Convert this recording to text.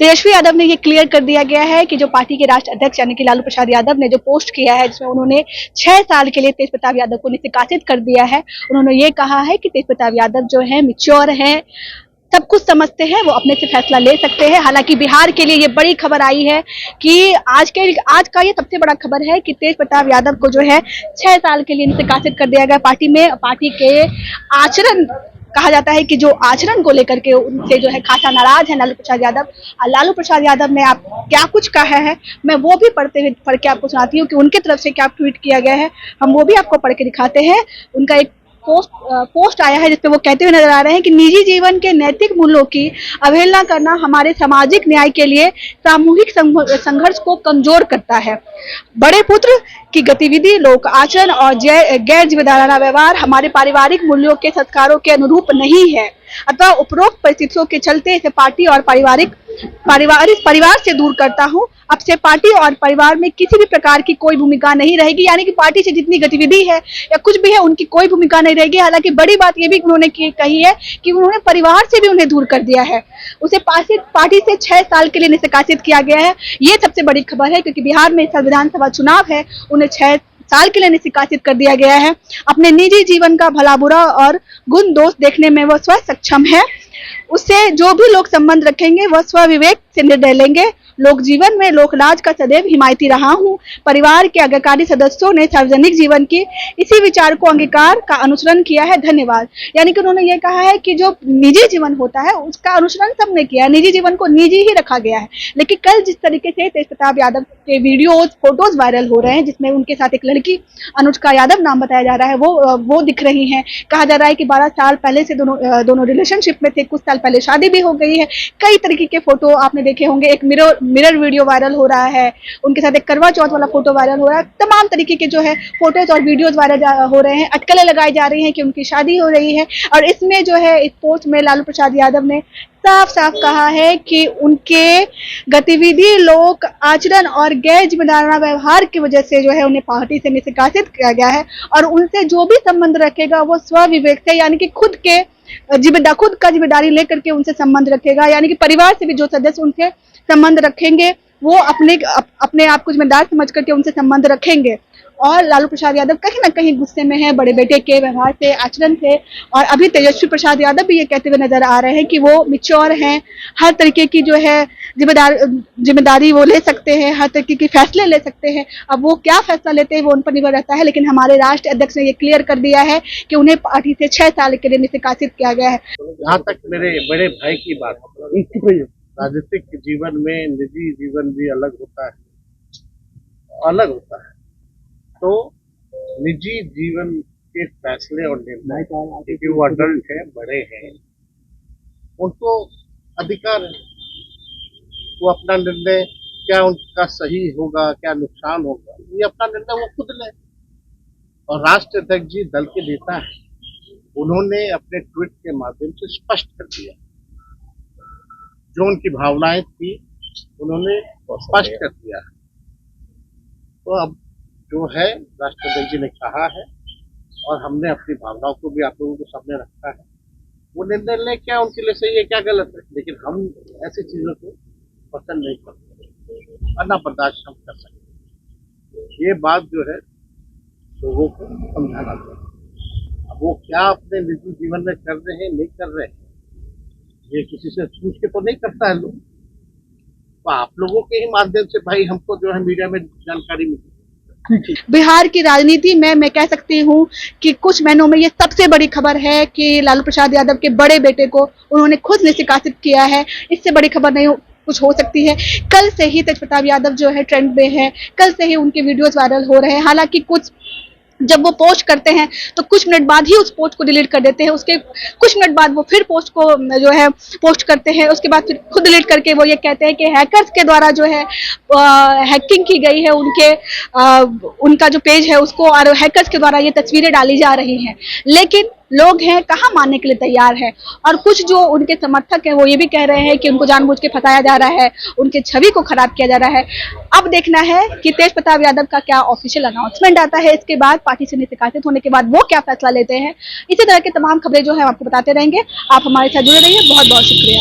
तेजस्वी यादव ने ये क्लियर कर दिया गया है कि जो पार्टी के राष्ट्रीय अध्यक्ष यानी कि लालू प्रसाद यादव ने जो पोस्ट किया है, जिसमें उन्होंने 6 साल के लिए तेज प्रताप यादव को निष्कासित कर दिया है। उन्होंने ये कहा है कि तेज प्रताप यादव जो है मैच्योर है, सब कुछ समझते हैं, वो अपने से फैसला ले सकते हैं। हालांकि बिहार के लिए ये बड़ी खबर आई है कि आज का ये सबसे बड़ा खबर है कि तेज प्रताप यादव को जो है 6 साल के लिए निष्कासित कर दिया गया पार्टी में। पार्टी के आचरण, कहा जाता है कि जो आचरण को लेकर के उनसे जो है खासा नाराज है लालू प्रसाद यादव। लालू प्रसाद यादव ने आप क्या कुछ कहा है, मैं वो भी पढ़ के आपको सुनाती हूँ कि उनकी तरफ से क्या ट्वीट किया गया है। हम वो भी आपको पढ़ के दिखाते हैं। उनका एक पोस्ट आया है जिसपे वो कहते हुए नजर आ रहे हैं कि निजी जीवन के नैतिक मूल्यों की अवहेलना करना हमारे सामाजिक न्याय के लिए सामूहिक संघर्ष को कमजोर करता है। बड़े पुत्र की गतिविधि, लोक आचरण और गैर जिम्मेदाराना व्यवहार हमारे पारिवारिक मूल्यों के संस्कारों के अनुरूप नहीं है। अतः उपरोक्त परिस्थितियों के चलते इसे पार्टी और परिवार से दूर करता हूँ। अब से पार्टी और परिवार में किसी भी प्रकार की कोई भूमिका नहीं रहेगी, यानी कि पार्टी से जितनी गतिविधि है या कुछ भी है उनकी कोई भूमिका नहीं रहेगी। हालांकि बड़ी बात ये भी उन्होंने कही है कि उन्होंने परिवार से भी उन्हें दूर कर दिया है। उसे पार्टी से 6 साल के लिए निष्कासित किया गया है। ये सबसे बड़ी खबर है क्योंकि बिहार में विधानसभा चुनाव है, उन्हें 6 साल के लिए निष्कासित कर दिया गया है। अपने निजी जीवन का भला बुरा और गुण दोष देखने में वह स्वयं सक्षम है। उससे जो भी लोग संबंध रखेंगे वह स्वविवेक से निर्णय लेंगे। लोक जीवन में लोकराज का सदैव हिमायती रहा हूँ। परिवार के आज्ञाकारी सदस्यों ने सार्वजनिक जीवन की इसी विचार को अंगीकार का अनुसरण किया है। धन्यवाद। यानी कि उन्होंने ये कहा है कि जो निजी जीवन होता है उसका अनुसरण सबने किया है, निजी जीवन को निजी ही रखा गया है। लेकिन कल जिस तरीके से तेज प्रताप यादव के वीडियोज फोटोज वायरल हो रहे हैं जिसमें उनके साथ एक लड़की अनुष्का यादव नाम बताया जा रहा है, वो दिख रही है। कहा जा रहा है कि 12 साल पहले से दोनों रिलेशनशिप में थे, कुछ साल पहले शादी भी हो गई है। कई तरीके के फोटो आपने देखे होंगे। एक मिरर वीडियो वायरल हो रहा है, उनके साथ एक करवा चौथ वाला फोटो वायरल हो रहा है। तमाम तरीके के जो है फोटोज और वीडियोज वायरल हो रहे हैं। अटकलें लगाई जा रही हैं कि उनकी शादी हो रही है। और इसमें जो है इस पोस्ट में लालू प्रसाद यादव ने साफ साफ कहा है कि उनके गतिविधि, लोक आचरण और गैर जिम्मेदाराना व्यवहार की वजह से जो है उन्हें पार्टी से निष्कासित किया गया है। और उनसे जो भी संबंध रखेगा वो स्वविवेक से, यानी कि खुद का जिम्मेदारी लेकर के उनसे संबंध रखेगा। यानी कि परिवार से भी जो सदस्य उनसे संबंध रखेंगे वो अपने आप को जिम्मेदार समझ करके उनसे संबंध रखेंगे। और लालू प्रसाद यादव कहीं ना कहीं गुस्से में है बड़े बेटे के व्यवहार से, आचरण से। और अभी तेजस्वी प्रसाद यादव भी ये कहते हुए नजर आ रहे हैं कि वो मैच्योर हैं, हर तरीके की जो है जिम्मेदारी वो ले सकते हैं, हर तरीके के फैसले ले सकते हैं। अब वो क्या फैसला लेते हैं वो उन पर निर्भर रहता है। लेकिन हमारे राष्ट्रीय अध्यक्ष ने ये क्लियर कर दिया है कि उन्हें पार्टी से 6 साल के लिए निष्कासित किया गया है। जहाँ तक मेरे बड़े भाई की बात, राजनीतिक जीवन में निजी जीवन भी अलग होता है। तो निजी जीवन के फैसले और निर्णय, क्योंकि वो अडल्ट है, बड़े हैं, उनको अधिकार है। वो अपना निर्णय, क्या उनका सही होगा, क्या नुकसान होगा, ये अपना निर्णय वो खुद ले। और राष्ट्रीय अध्यक्ष जी दल के नेता है, उन्होंने अपने ट्वीट के माध्यम से स्पष्ट कर दिया जो उनकी भावनाएं थी, उन्होंने स्पष्ट कर दिया। तो अब जो है राष्ट्रपति जी ने कहा है और हमने अपनी भावनाओं को भी आप लोगों के सामने रखा है। वो निर्णय लें, क्या उनके लिए सही है, क्या गलत है। लेकिन हम ऐसी चीजों को पसंद नहीं करते, अन्ना बर्दाश्त हम कर सकते। ये बात जो है लोगों को समझाना चाहिए। अब वो क्या अपने निजी जीवन में कर रहे हैं, नहीं कर रहे हैं, ये किसी से पूछ के तो नहीं करता है लोग। तो आप लोगों के ही माध्यम से भाई हमको जो है मीडिया में जानकारी मिली। बिहार की राजनीति में मैं कह सकती हूँ कि कुछ महीनों में ये सबसे बड़ी खबर है कि लालू प्रसाद यादव के बड़े बेटे को उन्होंने खुद निष्कासित किया है। इससे बड़ी खबर नहीं कुछ हो सकती है। कल से ही तेज प्रताप यादव जो है ट्रेंड में है, कल से ही उनके वीडियोस वायरल हो रहे हैं। हालांकि जब वो पोस्ट करते हैं तो कुछ मिनट बाद ही उस पोस्ट को डिलीट कर देते हैं। उसके कुछ मिनट बाद वो फिर पोस्ट को जो है पोस्ट करते हैं, उसके बाद फिर खुद डिलीट करके वो ये कहते हैं कि हैकर्स के द्वारा जो है हैकिंग की गई है उनका जो पेज है उसको, और हैकर्स के द्वारा ये तस्वीरें डाली जा रही हैं। लेकिन लोग हैं कहाँ मानने के लिए तैयार है। और कुछ जो उनके समर्थक हैं वो ये भी कह रहे हैं कि उनको जानबूझ के फंसाया जा रहा है, उनके छवि को खराब किया जा रहा है। अब देखना है कि तेज प्रताप यादव का क्या ऑफिशियल अनाउंसमेंट आता है इसके बाद, पार्टी से निष्कासित होने के बाद वो क्या फैसला लेते हैं। इसी तरह की तमाम खबरें जो है आपको बताते रहेंगे। आप हमारे साथ जुड़े रहिए। बहुत बहुत शुक्रिया।